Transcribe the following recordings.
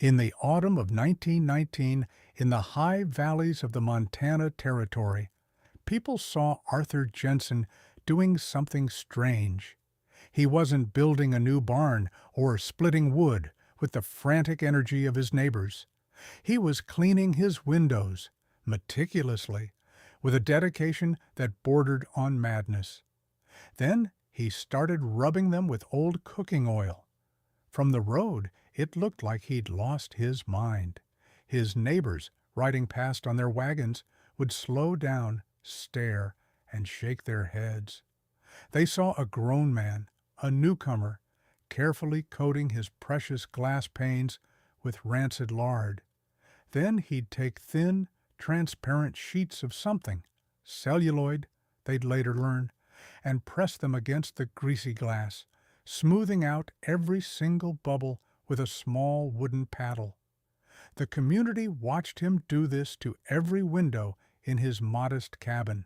In the autumn of 1919, in the high valleys of the Montana Territory, people saw Arthur Jensen doing something strange. He wasn't building a new barn or splitting wood with the frantic energy of his neighbors. He was cleaning his windows, meticulously, with a dedication that bordered on madness. Then he started rubbing them with old cooking oil. From the road, it looked like he'd lost his mind. His neighbors, riding past on their wagons, would slow down, stare, and shake their heads. They saw a grown man, a newcomer, carefully coating his precious glass panes with rancid lard. Then he'd take thin, transparent sheets of something, celluloid, they'd later learn, and press them against the greasy glass, smoothing out every single bubble with a small wooden paddle. The community watched him do this to every window in his modest cabin.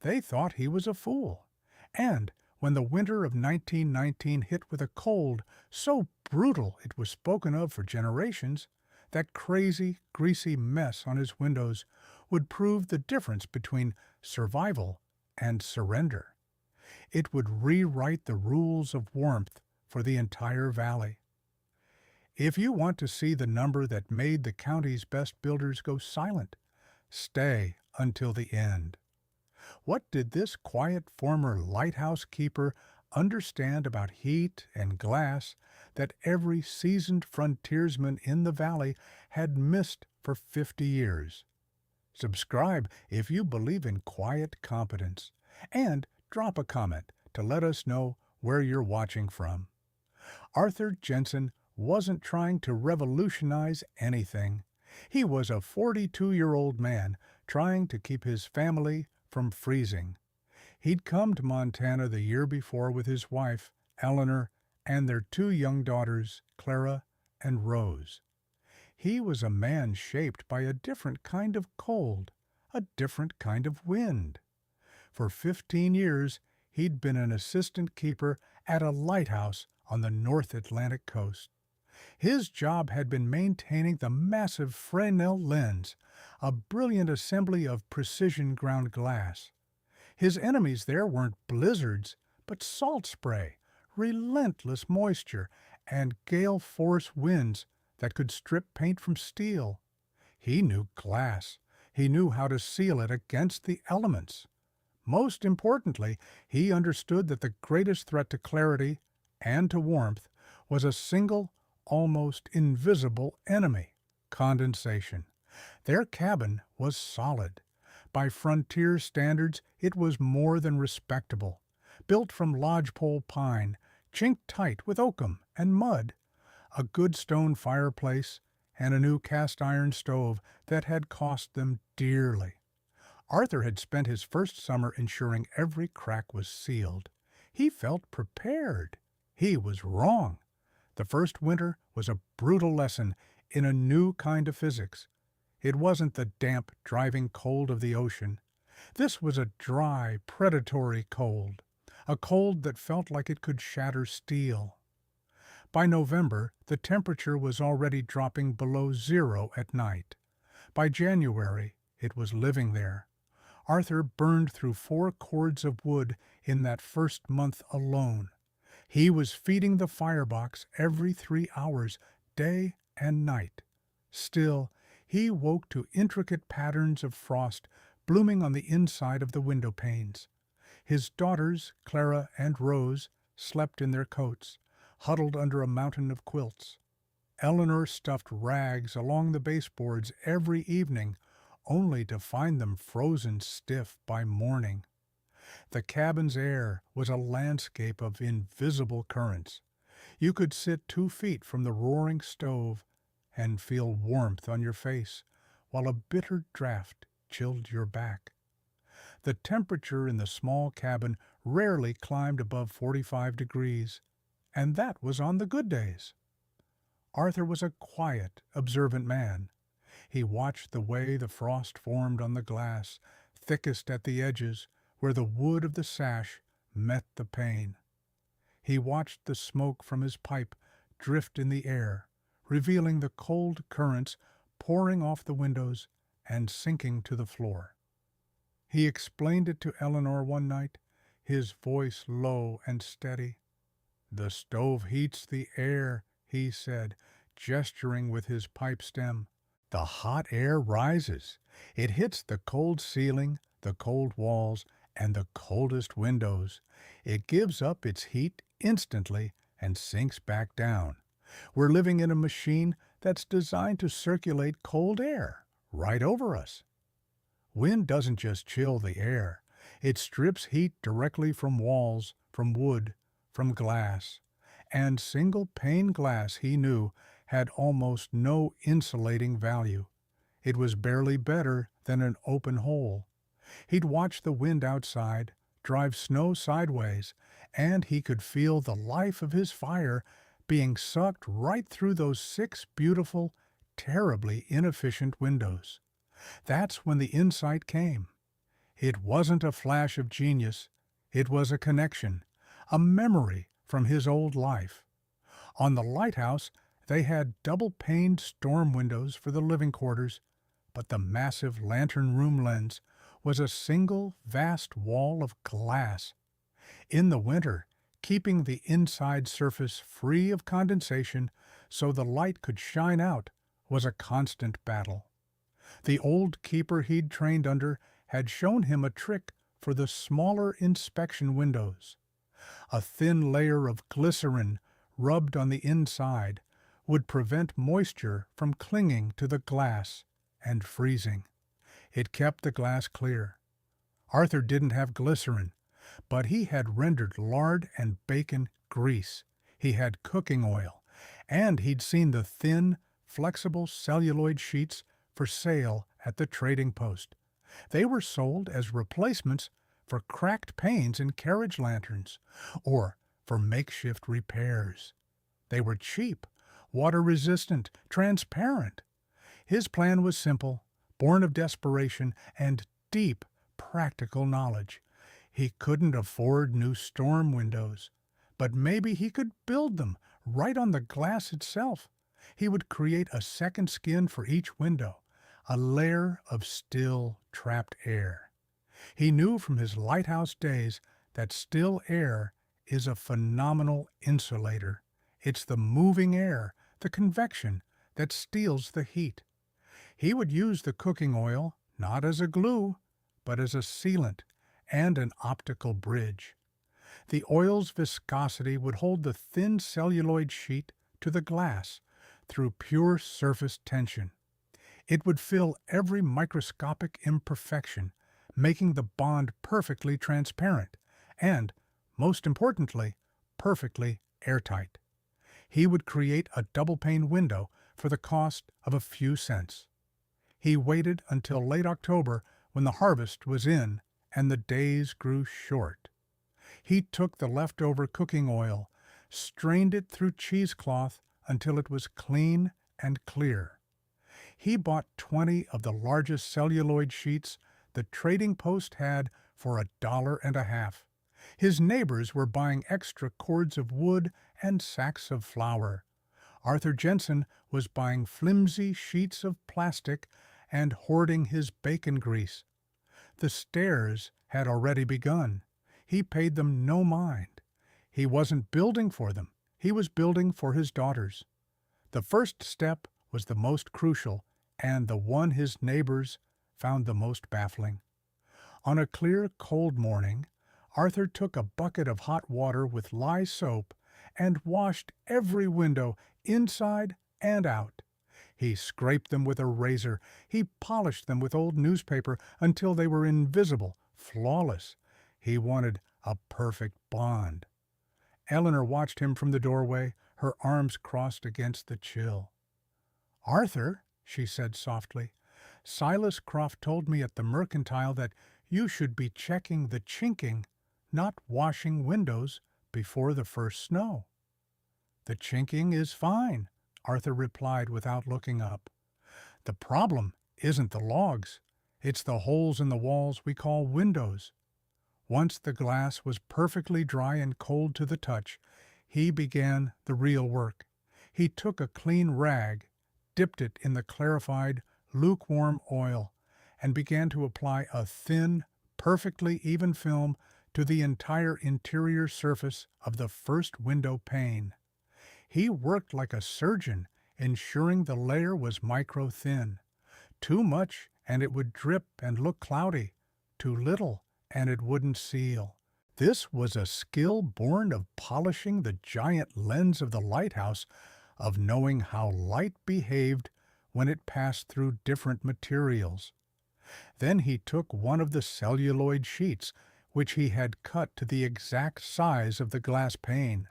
They thought he was a fool. And when the winter of 1919 hit with a cold so brutal it was spoken of for generations, that crazy, greasy mess on his windows would prove the difference between survival and surrender. It would rewrite the rules of warmth for the entire valley. If you want to see the number that made the county's best builders go silent, stay until the end. What did this quiet former lighthouse keeper understand about heat and glass that every seasoned frontiersman in the valley had missed for 50 years? Subscribe if you believe in quiet competence, and drop a comment to let us know where you're watching from. Arthur Jensen wasn't trying to revolutionize anything. He was a 42-year-old man trying to keep his family from freezing. He'd come to Montana the year before with his wife, Eleanor, and their 2 young daughters, Clara and Rose. He was a man shaped by a different kind of cold, a different kind of wind. For 15 years, he'd been an assistant keeper at a lighthouse on the North Atlantic coast. His job had been maintaining the massive Fresnel lens, a brilliant assembly of precision ground glass. His enemies there weren't blizzards, but salt spray, relentless moisture, and gale-force winds that could strip paint from steel. He knew glass. He knew how to seal it against the elements. Most importantly, he understood that the greatest threat to clarity and to warmth was a single, almost invisible enemy: condensation. Their cabin was solid. By frontier standards, it was more than respectable. Built from lodgepole pine, chinked tight with oakum and mud, a good stone fireplace, and a new cast-iron stove that had cost them dearly. Arthur had spent his first summer ensuring every crack was sealed. He felt prepared. He was wrong. The first winter was a brutal lesson in a new kind of physics. It wasn't the damp, driving cold of the ocean. This was a dry, predatory cold, a cold that felt like it could shatter steel. By November, the temperature was already dropping below 0 at night. By January, it was living there. Arthur burned through 4 cords of wood in that first month alone. He was feeding the firebox every 3 hours, day and night. Still, he woke to intricate patterns of frost blooming on the inside of the window panes. His daughters, Clara and Rose, slept in their coats, huddled under a mountain of quilts. Eleanor stuffed rags along the baseboards every evening, only to find them frozen stiff by morning. The cabin's air was a landscape of invisible currents. You could sit 2 feet from the roaring stove and feel warmth on your face, while a bitter draught chilled your back. The temperature in the small cabin rarely climbed above 45 degrees, and that was on the good days. Arthur was a quiet, observant man. He watched the way the frost formed on the glass, thickest at the edges, where the wood of the sash met the pane. He watched the smoke from his pipe drift in the air, revealing the cold currents pouring off the windows and sinking to the floor. He explained it to Eleanor one night, his voice low and steady. "The stove heats the air," he said, gesturing with his pipe stem. "The hot air rises. It hits the cold ceiling, the cold walls, and the coldest windows. It gives up its heat instantly and sinks back down. We're living in a machine that's designed to circulate cold air right over us. Wind doesn't just chill the air. It strips heat directly from walls, from wood, from glass. And single-pane glass, he knew, had almost no insulating value. It was barely better than an open hole. He'd watch the wind outside, drive snow sideways, and he could feel the life of his fire being sucked right through those 6 beautiful, terribly inefficient windows. That's when the insight came. It wasn't a flash of genius. It was a connection, a memory from his old life. On the lighthouse, they had double-paned storm windows for the living quarters, but the massive lantern room lens was a single vast wall of glass. In the winter, keeping the inside surface free of condensation so the light could shine out was a constant battle. The old keeper he'd trained under had shown him a trick for the smaller inspection windows. A thin layer of glycerin rubbed on the inside would prevent moisture from clinging to the glass and freezing. It kept the glass clear. Arthur didn't have glycerin, but he had rendered lard and bacon grease. He had cooking oil, and he'd seen the thin, flexible celluloid sheets for sale at the trading post. They were sold as replacements for cracked panes in carriage lanterns, or for makeshift repairs. They were cheap, water-resistant, transparent. His plan was simple, born of desperation and deep practical knowledge. He couldn't afford new storm windows, but maybe he could build them right on the glass itself. He would create a second skin for each window, a layer of still, trapped air. He knew from his lighthouse days that still air is a phenomenal insulator. It's the moving air, the convection, that steals the heat. He would use the cooking oil not as a glue, but as a sealant and an optical bridge. The oil's viscosity would hold the thin celluloid sheet to the glass through pure surface tension. It would fill every microscopic imperfection, making the bond perfectly transparent and, most importantly, perfectly airtight. He would create a double-pane window for the cost of a few cents. He waited until late October when the harvest was in and the days grew short. He took the leftover cooking oil, strained it through cheesecloth until it was clean and clear. He bought 20 of the largest celluloid sheets the trading post had for $1.50. His neighbors were buying extra cords of wood and sacks of flour. Arthur Jensen was buying flimsy sheets of plastic and hoarding his bacon grease. The stairs had already begun. He paid them no mind. He wasn't building for them. He was building for his daughters. The first step was the most crucial and the one his neighbors found the most baffling. On a clear, cold morning, Arthur took a bucket of hot water with lye soap and washed every window inside and out. He scraped them with a razor. He polished them with old newspaper until they were invisible, flawless. He wanted a perfect bond. Eleanor watched him from the doorway, her arms crossed against the chill. "Arthur," she said softly, "Silas Croft told me at the mercantile that you should be checking the chinking, not washing windows before the first snow." "The chinking is fine," Arthur replied without looking up. "The problem isn't the logs. It's the holes in the walls we call windows." Once the glass was perfectly dry and cold to the touch, he began the real work. He took a clean rag, dipped it in the clarified, lukewarm oil, and began to apply a thin, perfectly even film to the entire interior surface of the first window pane. He worked like a surgeon, ensuring the layer was micro-thin. Too much and it would drip and look cloudy. Too little and it wouldn't seal. This was a skill born of polishing the giant lens of the lighthouse, of knowing how light behaved when it passed through different materials. Then he took one of the celluloid sheets, which he had cut to the exact size of the glass pane.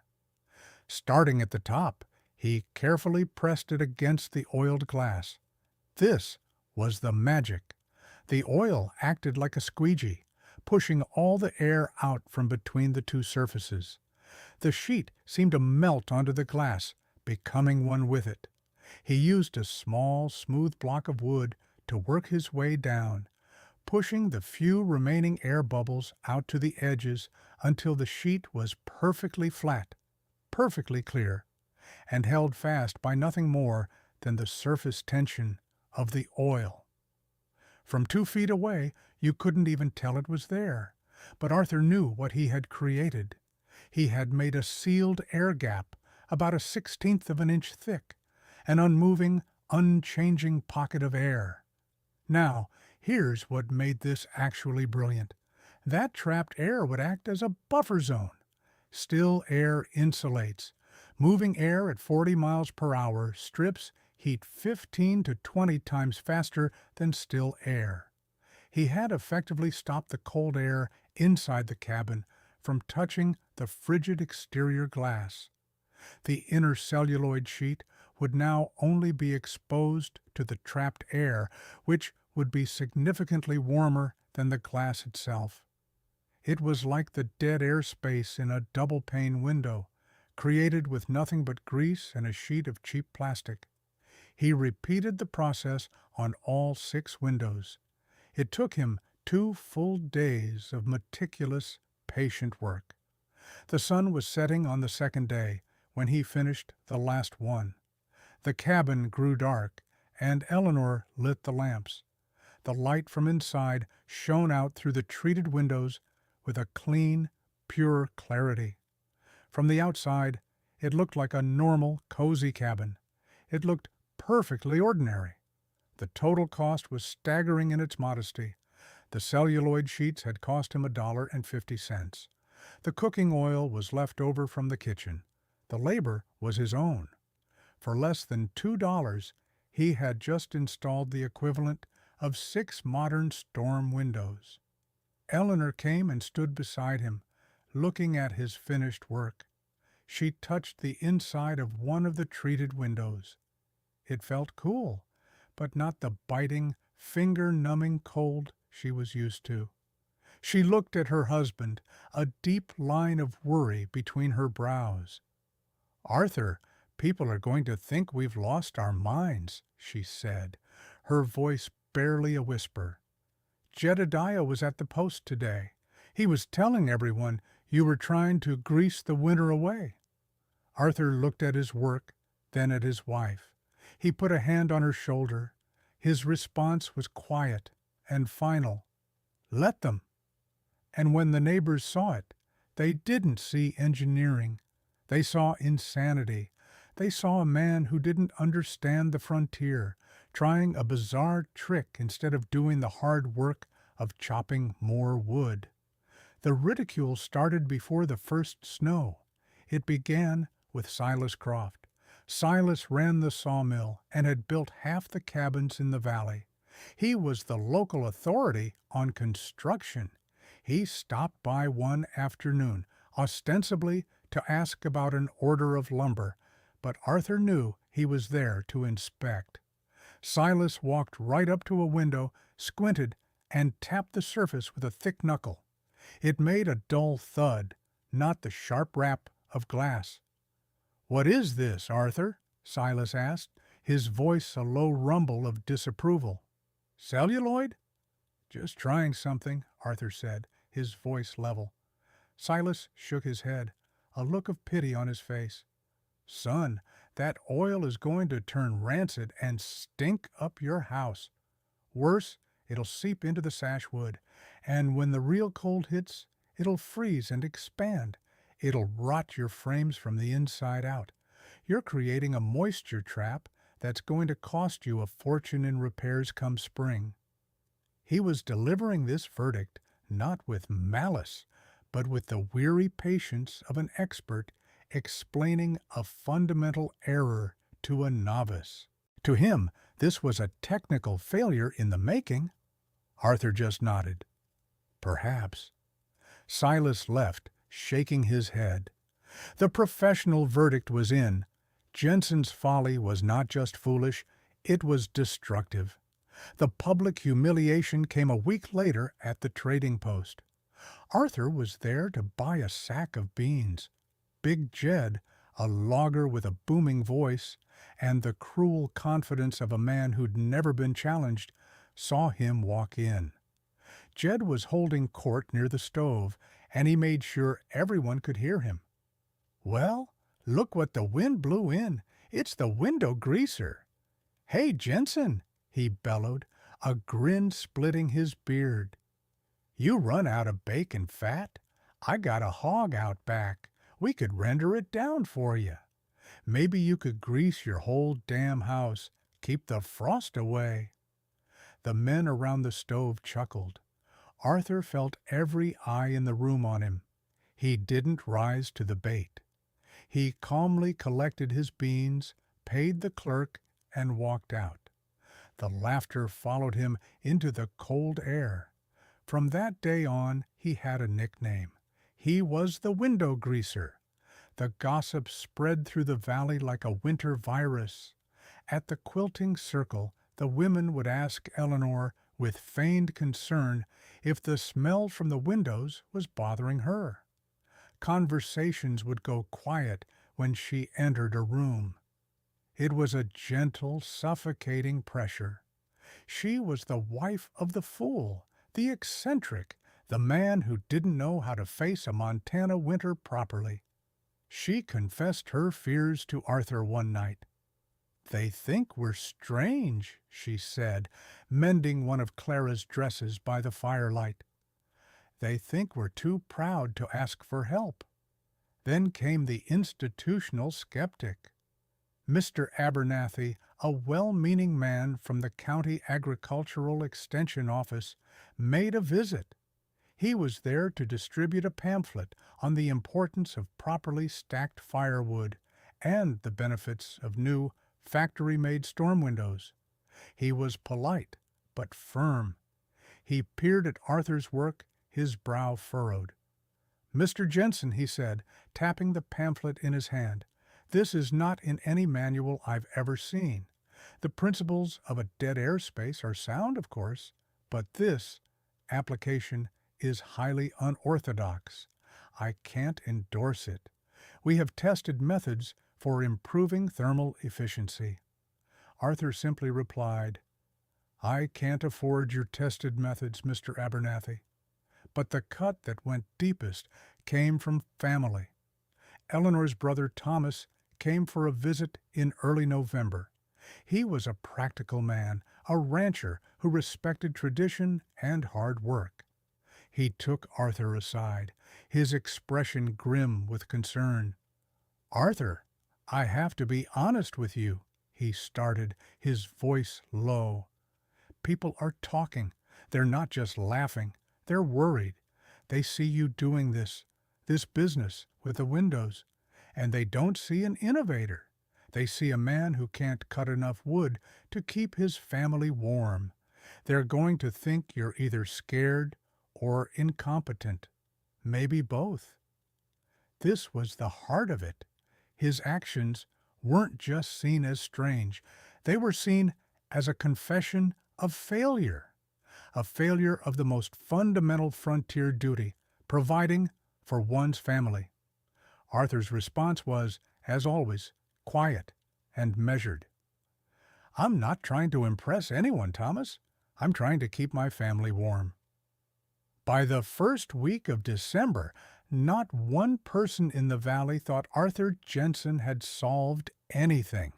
Starting at the top, he carefully pressed it against the oiled glass. This was the magic. The oil acted like a squeegee, pushing all the air out from between the two surfaces. The sheet seemed to melt onto the glass, becoming one with it. He used a small, smooth block of wood to work his way down, pushing the few remaining air bubbles out to the edges until the sheet was perfectly flat, perfectly clear, and held fast by nothing more than the surface tension of the oil. From 2 feet away, you couldn't even tell it was there, but Arthur knew what he had created. He had made a sealed air gap about 1/16 of an inch thick, an unmoving, unchanging pocket of air. Now, here's what made this actually brilliant. That trapped air would act as a buffer zone. Still air insulates. Moving air at 40 miles per hour strips heat 15 to 20 times faster than still air. He had effectively stopped the cold air inside the cabin from touching the frigid exterior glass. The inner celluloid sheet would now only be exposed to the trapped air, which would be significantly warmer than the glass itself. It was like the dead air space in a double-pane window, created with nothing but grease and a sheet of cheap plastic. He repeated the process on all 6 windows. It took him 2 full days of meticulous, patient work. The sun was setting on the second day when he finished the last one. The cabin grew dark, and Eleanor lit the lamps. The light from inside shone out through the treated windows with a clean, pure clarity. From the outside, it looked like a normal, cozy cabin. It looked perfectly ordinary. The total cost was staggering in its modesty. The celluloid sheets had cost him $1.50. The cooking oil was left over from the kitchen. The labor was his own. For less than $2, he had just installed the equivalent of 6 modern storm windows. Eleanor came and stood beside him, looking at his finished work. She touched the inside of one of the treated windows. It felt cool, but not the biting, finger-numbing cold she was used to. She looked at her husband, a deep line of worry between her brows. "Arthur, people are going to think we've lost our minds," she said, her voice barely a whisper. "Jedediah was at the post today. He was telling everyone you were trying to grease the winter away." Arthur looked at his work, then at his wife. He put a hand on her shoulder. His response was quiet and final. "Let them." And when the neighbors saw it, they didn't see engineering. They saw insanity. They saw a man who didn't understand the frontier, trying a bizarre trick instead of doing the hard work of chopping more wood. The ridicule started before the first snow. It began with Silas Croft. Silas ran the sawmill and had built half the cabins in the valley. He was the local authority on construction. He stopped by one afternoon, ostensibly to ask about an order of lumber, but Arthur knew he was there to inspect. Silas walked right up to a window, squinted, and tapped the surface with a thick knuckle. It made a dull thud, not the sharp rap of glass. "What is this, Arthur?" Silas asked, his voice a low rumble of disapproval. "Celluloid?" "Just trying something," Arthur said, his voice level. Silas shook his head, a look of pity on his face. "Son, That oil is going to turn rancid and stink up your house. Worse, it'll seep into the sash wood, and when the real cold hits, it'll freeze and expand. It'll rot your frames from the inside out. You're creating a moisture trap that's going to cost you a fortune in repairs come spring. He was delivering this verdict not with malice, but with the weary patience of an expert explaining a fundamental error to a novice. To him, this was a technical failure in the making. Arthur just nodded. Perhaps. Silas left, shaking his head. The professional verdict was in. Jensen's folly was not just foolish, it was destructive. The public humiliation came a week later at the trading post. Arthur was there to buy a sack of beans. Big Jed, a logger with a booming voice, and the cruel confidence of a man who'd never been challenged, saw him walk in. Jed was holding court near the stove, and he made sure everyone could hear him. "Well, look what the wind blew in. It's the window greaser." "Hey, Jensen," he bellowed, a grin splitting his beard. "You run out of bacon fat? I got a hog out back. We could render it down for you. Maybe you could grease your whole damn house. Keep the frost away." The men around the stove chuckled. Arthur felt every eye in the room on him. He didn't rise to the bait. He calmly collected his beans, paid the clerk, and walked out. The laughter followed him into the cold air. From that day on, he had a nickname. He was the window greaser. The gossip spread through the valley like a winter virus. At the quilting circle, the women would ask Eleanor, with feigned concern, if the smell from the windows was bothering her. Conversations would go quiet when she entered a room. It was a gentle, suffocating pressure. She was the wife of the fool, the eccentric, the man who didn't know how to face a Montana winter properly. She confessed her fears to Arthur one night. "They think we're strange," she said, mending one of Clara's dresses by the firelight. "They think we're too proud to ask for help." Then came the institutional skeptic. Mr. Abernathy, a well-meaning man from the County Agricultural Extension Office, made a visit. He was there to distribute a pamphlet on the importance of properly stacked firewood and the benefits of new factory-made storm windows. He was polite, but firm. He peered at Arthur's work, his brow furrowed. "Mr. Jensen," he said, tapping the pamphlet in his hand, "this is not in any manual I've ever seen. The principles of a dead air space are sound, of course, but this application is highly unorthodox. I can't endorse it. We have tested methods for improving thermal efficiency." Arthur simply replied, "I can't afford your tested methods, Mr. Abernathy." But the cut that went deepest came from family. Eleanor's brother Thomas came for a visit in early November. He was a practical man, a rancher who respected tradition and hard work. He took Arthur aside, his expression grim with concern. "Arthur, I have to be honest with you," he started, his voice low. "People are talking. They're not just laughing. They're worried. They see you doing this business with the windows, and they don't see an innovator. They see a man who can't cut enough wood to keep his family warm. They're going to think you're either scared or incompetent. Maybe both." This was the heart of it. His actions weren't just seen as strange. They were seen as a confession of failure. A failure of the most fundamental frontier duty, providing for one's family. Arthur's response was, as always, quiet and measured. "I'm not trying to impress anyone, Thomas. I'm trying to keep my family warm." By the first week of December, Not one person in the valley thought Arthur Jensen had solved anything.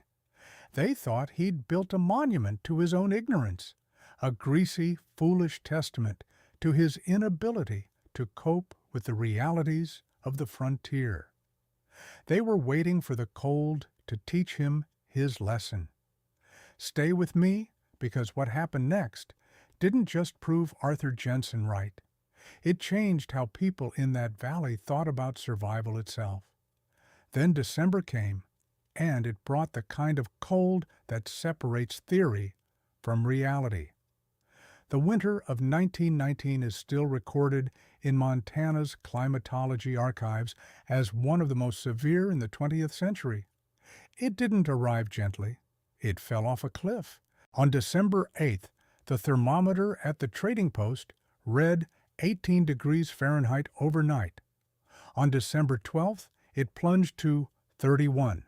They thought he'd built a monument to his own ignorance, a greasy, foolish testament to his inability to cope with the realities of the frontier. They were waiting for the cold to teach him his lesson. Stay with me, because what happened next didn't just prove Arthur Jensen right. It changed how people in that valley thought about survival itself. Then December came, and it brought the kind of cold that separates theory from reality. The winter of 1919 is still recorded in Montana's climatology archives as one of the most severe in the 20th century. It didn't arrive gently. It fell off a cliff. On December 8th, the thermometer at the trading post read 18 degrees Fahrenheit overnight. On December 12th, it plunged to 31.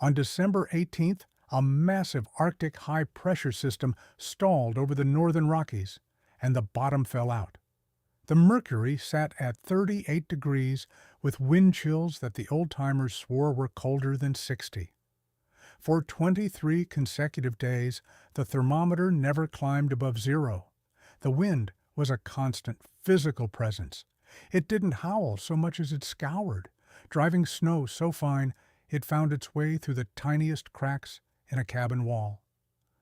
On December 18th, a massive Arctic high-pressure system stalled over the northern Rockies, and the bottom fell out. The mercury sat at 38 degrees with wind chills that the old-timers swore were colder than 60. For 23 consecutive days, the thermometer never climbed above zero. The wind was a constant physical presence. It didn't howl so much as it scoured, driving snow so fine it found its way through the tiniest cracks in a cabin wall.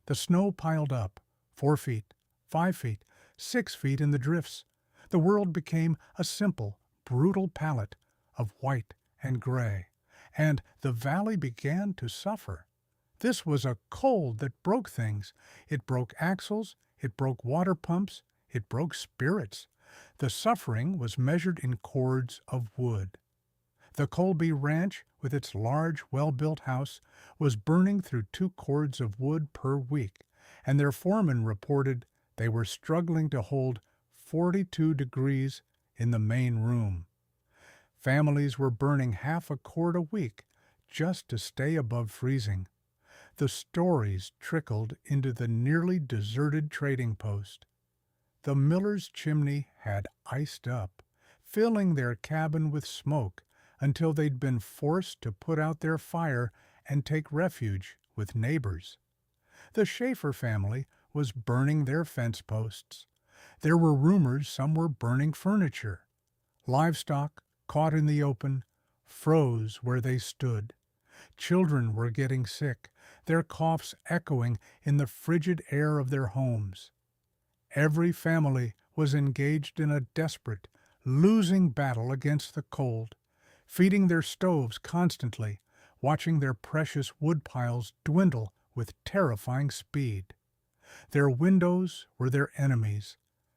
The snow piled up, 4 feet, 5 feet, 6 feet in the drifts. The world became a simple, brutal palette of white and gray, and the valley began to suffer. This was a cold that broke things. It broke axles, it broke water pumps, it broke spirits. The suffering was measured in cords of wood. The Colby Ranch, with its large, well-built house, was burning through 2 cords of wood per week, and their foreman reported they were struggling to hold 42 degrees in the main room. Families were burning half a cord a week just to stay above freezing. The stories trickled into the nearly deserted trading post. The miller's chimney had iced up, filling their cabin with smoke until they'd been forced to put out their fire and take refuge with neighbors. The Schaefer family was burning their fence posts. There were rumors some were burning furniture. Livestock, caught in the open, froze where they stood. Children were getting sick, their coughs echoing in the frigid air of their homes. Every family was engaged in a desperate, losing battle against the cold, feeding their stoves constantly, watching their precious wood piles dwindle with terrifying speed. Their windows were their enemies,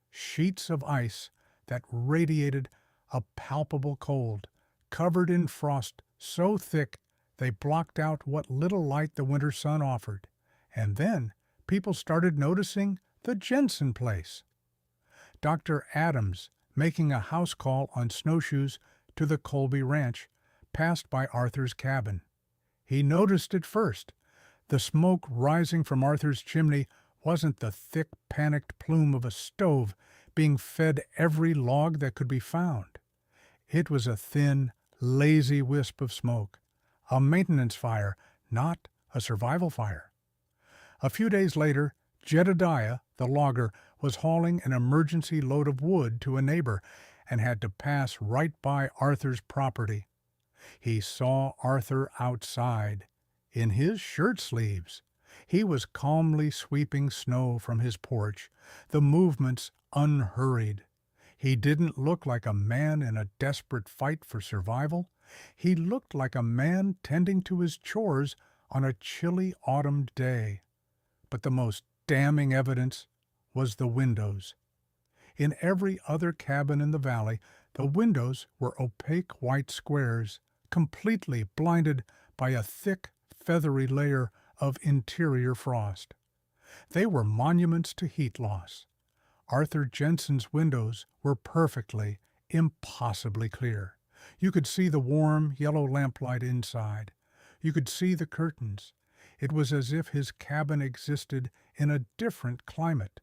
sheets of ice that radiated a palpable cold, covered in frost so thick they blocked out what little light the winter sun offered. And then people started noticing the Jensen place. Dr. Adams, making a house call on snowshoes to the Colby Ranch, passed by Arthur's cabin. He noticed it first. The smoke rising from Arthur's chimney wasn't the thick, panicked plume of a stove being fed every log that could be found. It was a thin, lazy wisp of smoke, a maintenance fire, not a survival fire. A few days later, Jedediah, the logger, was hauling an emergency load of wood to a neighbor and had to pass right by Arthur's property. He saw Arthur outside, in his shirt sleeves. He was calmly sweeping snow from his porch, the movements unhurried. He didn't look like a man in a desperate fight for survival. He looked like a man tending to his chores on a chilly autumn day. But the most damning evidence was the windows. In every other cabin in the valley, the windows were opaque white squares, completely blinded by a thick, feathery layer of interior frost. They were monuments to heat loss. Arthur Jensen's windows were perfectly, impossibly clear. You could see the warm, yellow lamplight inside. You could see the curtains. It was as if his cabin existed in a different climate,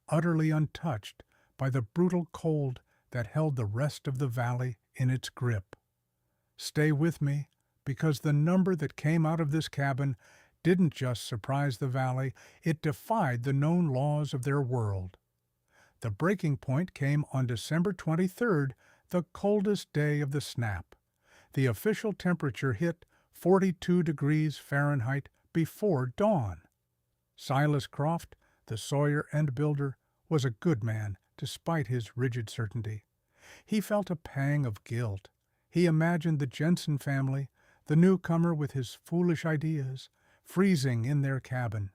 utterly untouched by the brutal cold that held the rest of the valley in its grip. Stay with me, because the number that came out of this cabin didn't just surprise the valley, it defied the known laws of their world. The breaking point came on December 23rd, the coldest day of the snap. The official temperature hit 42 degrees Fahrenheit before dawn. Silas Croft, the sawyer and builder, was a good man despite his rigid certainty. He felt a pang of guilt. He imagined the Jensen family, the newcomer with his foolish ideas, freezing in their cabin.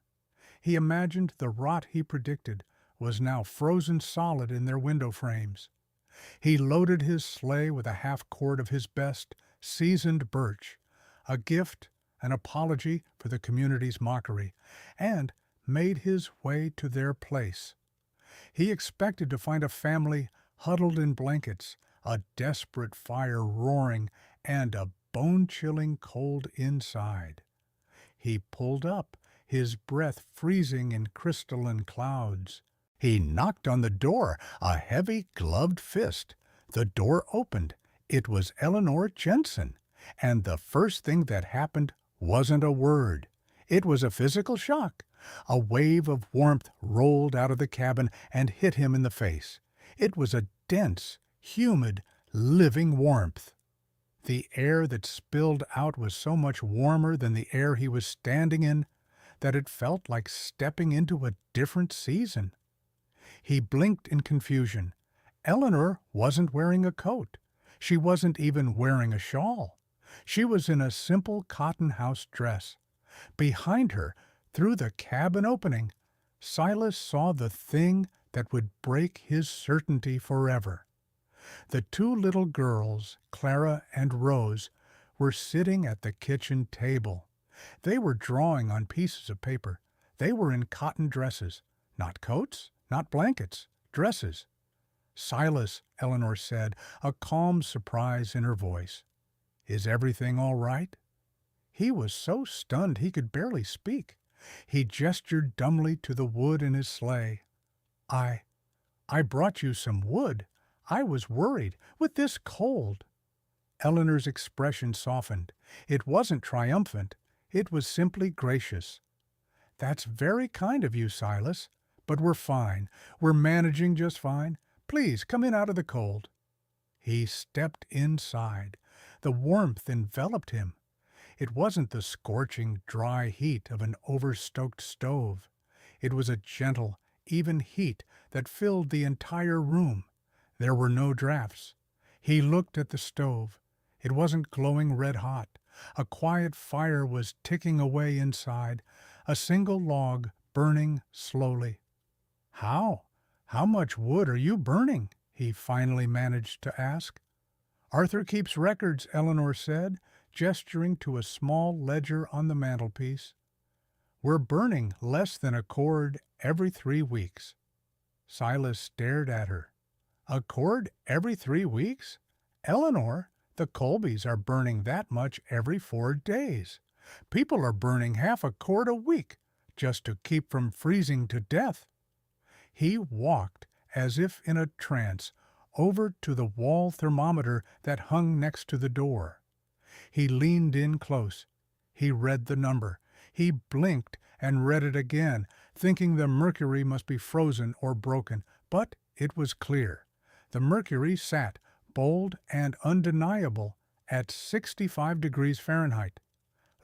He imagined the rot he predicted was now frozen solid in their window frames. He loaded his sleigh with a half-cord of his best, seasoned birch, a gift, an apology for the community's mockery, and made his way to their place. He expected to find a family huddled in blankets, a desperate fire roaring, and a bone-chilling cold inside. He pulled up, his breath freezing in crystalline clouds. He knocked on the door, a heavy, gloved fist. The door opened. It was Eleanor Jensen, and the first thing that happened wasn't a word. It was a physical shock. A wave of warmth rolled out of the cabin and hit him in the face. It was a dense, humid, living warmth. The air that spilled out was so much warmer than the air he was standing in that it felt like stepping into a different season. He blinked in confusion. Eleanor wasn't wearing a coat. She wasn't even wearing a shawl. She was in a simple cotton house dress. Behind her, through the cabin opening, Silas saw the thing that would break his certainty forever. The two little girls, Clara and Rose, were sitting at the kitchen table. They were drawing on pieces of paper. They were in cotton dresses, not coats, not blankets, dresses. Silas, Eleanor said, a calm surprise in her voice. Is everything all right? He was so stunned he could barely speak. He gestured dumbly to the wood in his sleigh. I brought you some wood. I was worried. With this cold. Eleanor's expression softened. It wasn't triumphant. It was simply gracious. That's very kind of you, Silas. But we're fine. We're managing just fine. Please come in out of the cold. He stepped inside. The warmth enveloped him. It wasn't the scorching, dry heat of an overstoked stove. It was a gentle, even heat that filled the entire room. There were no drafts. He looked at the stove. It wasn't glowing red hot. A quiet fire was ticking away inside, a single log burning slowly. How much wood are you burning? He finally managed to ask. Arthur keeps records, Eleanor said, gesturing to a small ledger on the mantelpiece. We're burning less than a cord every 3 weeks. Silas stared at her. A cord every 3 weeks? Eleanor, the Colbys are burning that much every 4 days. People are burning half a cord a week just to keep from freezing to death. He walked, as if in a trance, over to the wall thermometer that hung next to the door. He leaned in close. He read the number. He blinked and read it again, thinking the mercury must be frozen or broken, but it was clear. The mercury sat, bold and undeniable, at 65 degrees Fahrenheit.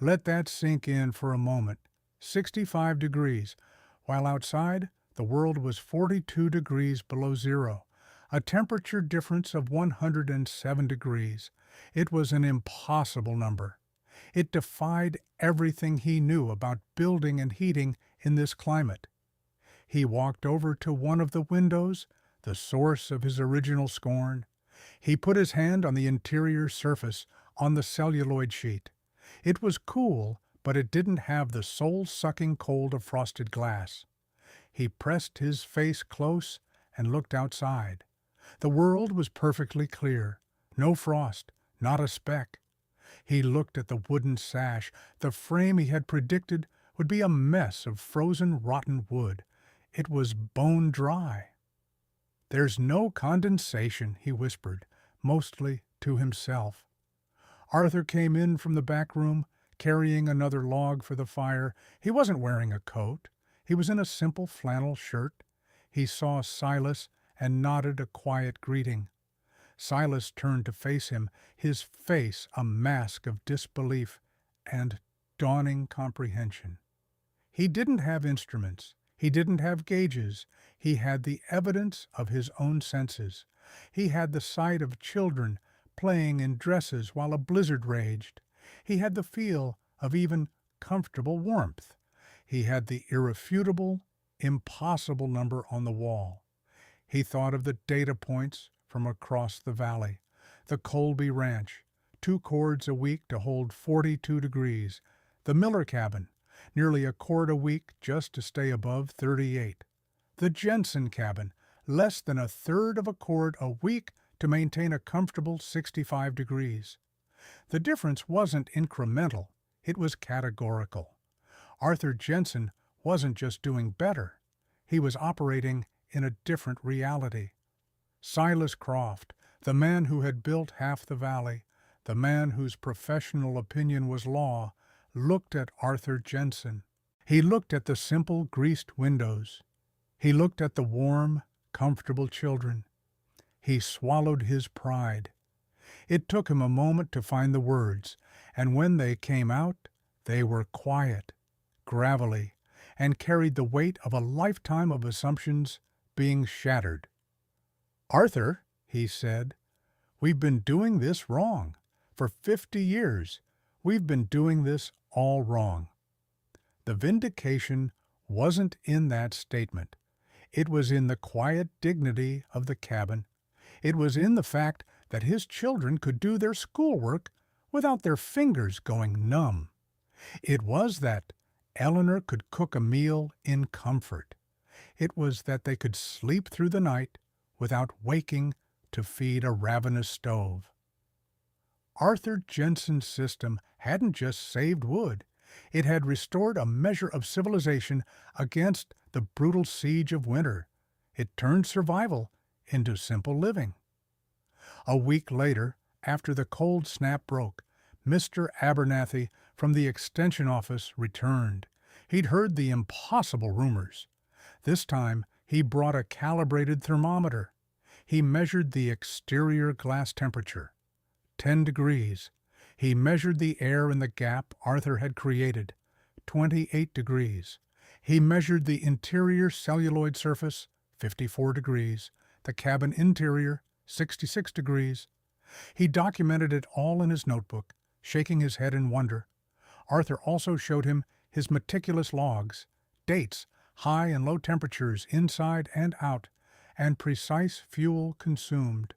Let that sink in for a moment. 65 degrees, while outside the world was 42 degrees below zero, a temperature difference of 107 degrees. It was an impossible number. It defied everything he knew about building and heating in this climate. He walked over to one of the windows, the source of his original scorn. He put his hand on the interior surface, on the celluloid sheet. It was cool, but it didn't have the soul-sucking cold of frosted glass. He pressed his face close and looked outside. The world was perfectly clear. No frost, not a speck. He looked at the wooden sash. The frame he had predicted would be a mess of frozen, rotten wood. It was bone dry. There's no condensation, he whispered, mostly to himself. Arthur came in from the back room, carrying another log for the fire. He wasn't wearing a coat. He was in a simple flannel shirt. He saw Silas and nodded a quiet greeting. Silas turned to face him, his face a mask of disbelief and dawning comprehension. He didn't have instruments. He didn't have gauges. He had the evidence of his own senses. He had the sight of children playing in dresses while a blizzard raged. He had the feel of even comfortable warmth. He had the irrefutable, impossible number on the wall. He thought of the data points from across the valley. The Colby Ranch, 2 cords a week to hold 42 degrees. The Miller cabin, nearly a cord a week just to stay above 38. The Jensen cabin, less than a third of a cord a week to maintain a comfortable 65 degrees. The difference wasn't incremental, it was categorical. Arthur Jensen wasn't just doing better, he was operating in a different reality. Silas Croft, the man who had built half the valley, the man whose professional opinion was law, looked at Arthur Jensen. He looked at the simple greased windows. He looked at the warm, comfortable children. He swallowed his pride. It took him a moment to find the words, and when they came out, they were quiet, gravelly, and carried the weight of a lifetime of assumptions being shattered. "Arthur," he said, "we've been doing this wrong. For 50 years, we've been doing this all wrong." The vindication wasn't in that statement. It was in the quiet dignity of the cabin. It was in the fact that his children could do their schoolwork without their fingers going numb. It was that Eleanor could cook a meal in comfort. It was that they could sleep through the night without waking to feed a ravenous stove. Arthur Jensen's system hadn't just saved wood. It had restored a measure of civilization against the brutal siege of winter. It turned survival into simple living. A week later, after the cold snap broke, Mr. Abernathy from the Extension Office returned. He'd heard the impossible rumors. This time, he brought a calibrated thermometer. He measured the exterior glass temperature, 10 degrees. He measured the air in the gap Arthur had created, 28 degrees. He measured the interior celluloid surface, 54 degrees. The cabin interior, 66 degrees. He documented it all in his notebook, shaking his head in wonder. Arthur also showed him his meticulous logs, dates, high and low temperatures inside and out, and precise fuel consumed.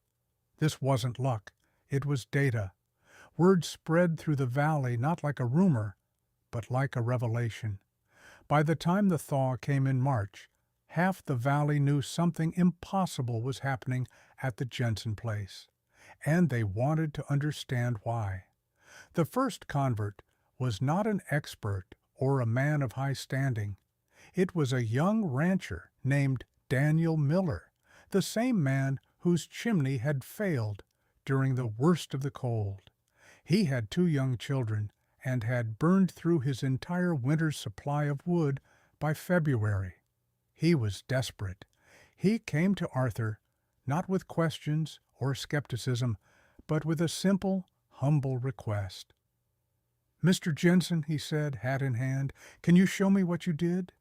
This wasn't luck. It was data. Word spread through the valley not like a rumor, but like a revelation. By the time the thaw came in March, half the valley knew something impossible was happening at the Jensen place, and they wanted to understand why. The first convert was not an expert or a man of high standing. It was a young rancher named Daniel Miller, the same man whose chimney had failed during the worst of the cold. He had 2 young children and had burned through his entire winter's supply of wood by February. He was desperate. He came to Arthur not with questions or skepticism, but with a simple, humble request. "Mr. Jensen," he said, hat in hand, "can you show me what you did?"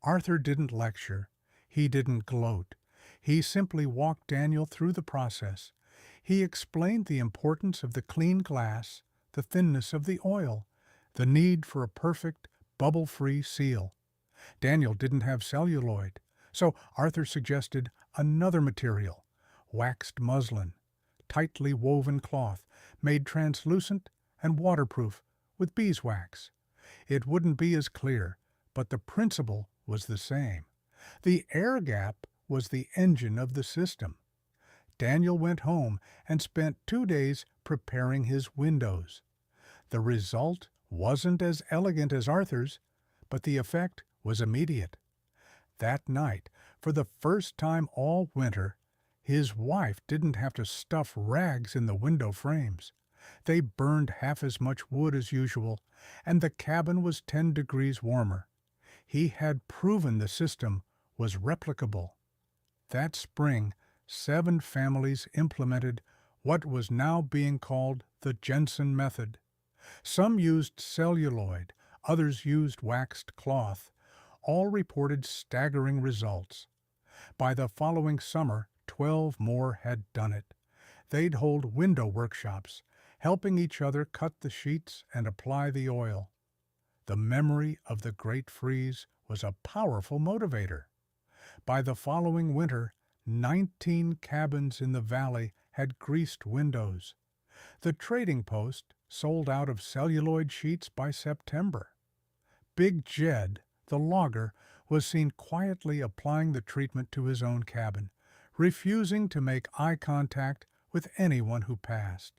Arthur didn't lecture. He didn't gloat. He simply walked Daniel through the process. He explained the importance of the clean glass, the thinness of the oil, the need for a perfect, bubble-free seal. Daniel didn't have celluloid, so Arthur suggested another material, waxed muslin, tightly woven cloth, made translucent and waterproof with beeswax. It wouldn't be as clear, but the principle was the same. The air gap was the engine of the system. Daniel went home and spent 2 days preparing his windows. The result wasn't as elegant as Arthur's, but the effect was immediate. That night, for the first time all winter, His wife didn't have to stuff rags in the window frames. They burned half as much wood as usual, and the cabin was 10 degrees warmer. He had proven the system was replicable. That spring, 7 families implemented what was now being called the Jensen method. Some used celluloid, others used waxed cloth. All reported staggering results. By the following summer, 12 more had done it. They'd hold window workshops, helping each other cut the sheets and apply the oil. The memory of the Great Freeze was a powerful motivator. By the following winter, 19 cabins in the valley had greased windows. The trading post sold out of celluloid sheets by September. Big Jed, the logger, was seen quietly applying the treatment to his own cabin, refusing to make eye contact with anyone who passed.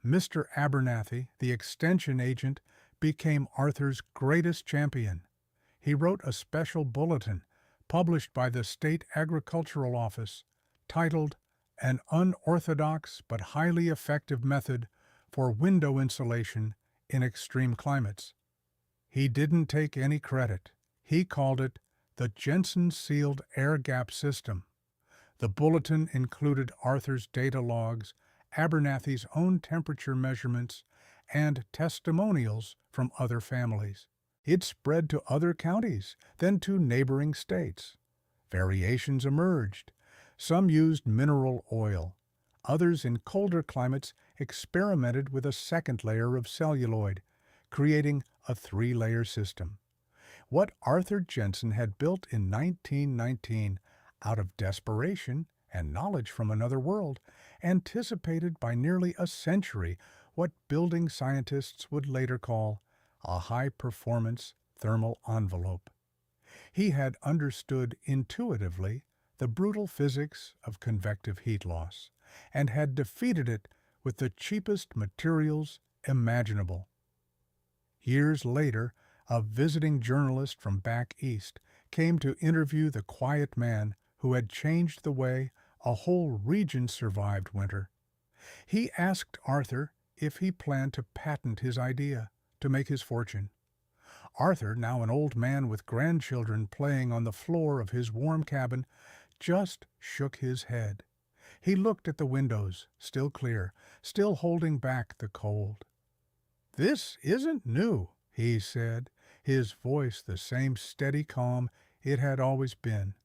Mr. Abernathy, the extension agent, became Arthur's greatest champion. He wrote a special bulletin, published by the State Agricultural Office, titled An Unorthodox but Highly Effective Method for Window Insulation in Extreme Climates. He didn't take any credit. He called it the Jensen Sealed Air Gap System. The bulletin included Arthur's data logs, Abernathy's own temperature measurements, and testimonials from other families. It spread to other counties, then to neighboring states. Variations emerged. Some used mineral oil. Others in colder climates experimented with a second layer of celluloid, creating a 3-layer system. What Arthur Jensen had built in 1919 out of desperation and knowledge from another world, anticipated by nearly a century what building scientists would later call a high-performance thermal envelope. He had understood intuitively the brutal physics of convective heat loss and had defeated it with the cheapest materials imaginable. Years later, a visiting journalist from back east came to interview the quiet man who had changed the way a whole region survived winter. He asked Arthur if he planned to patent his idea to make his fortune. Arthur, now an old man with grandchildren playing on the floor of his warm cabin, just shook his head. He looked at the windows, still clear, still holding back the cold. "This isn't new," he said, his voice the same steady calm it had always been.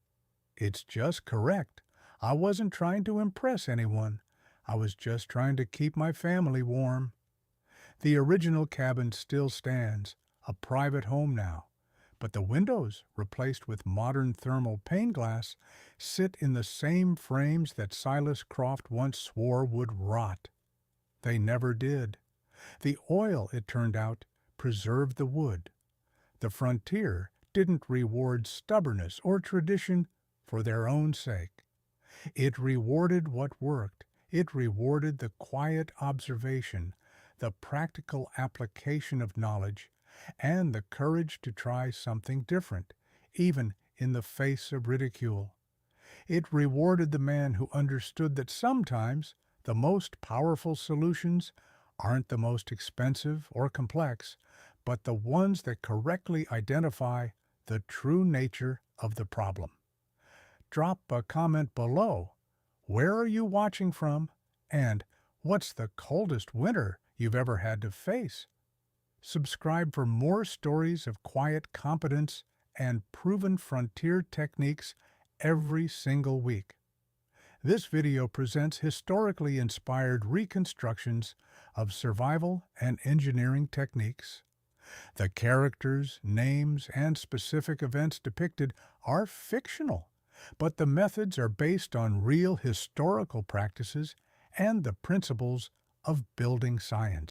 "It's just correct. I wasn't trying to impress anyone. I was just trying to keep my family warm." The original cabin still stands, a private home now, but the windows, replaced with modern thermal pane glass, sit in the same frames that Silas Croft once swore would rot. They never did. The oil, it turned out, preserved the wood. The frontier didn't reward stubbornness or tradition for their own sake. It rewarded what worked. It rewarded the quiet observation, the practical application of knowledge, and the courage to try something different, even in the face of ridicule. It rewarded the man who understood that sometimes the most powerful solutions aren't the most expensive or complex, but the ones that correctly identify the true nature of the problem. Drop a comment below. Where are you watching from? And what's the coldest winter you've ever had to face? Subscribe for more stories of quiet competence and proven frontier techniques every single week. This video presents historically inspired reconstructions of survival and engineering techniques. The characters, names, and specific events depicted are fictional, but the methods are based on real historical practices and the principles of building science.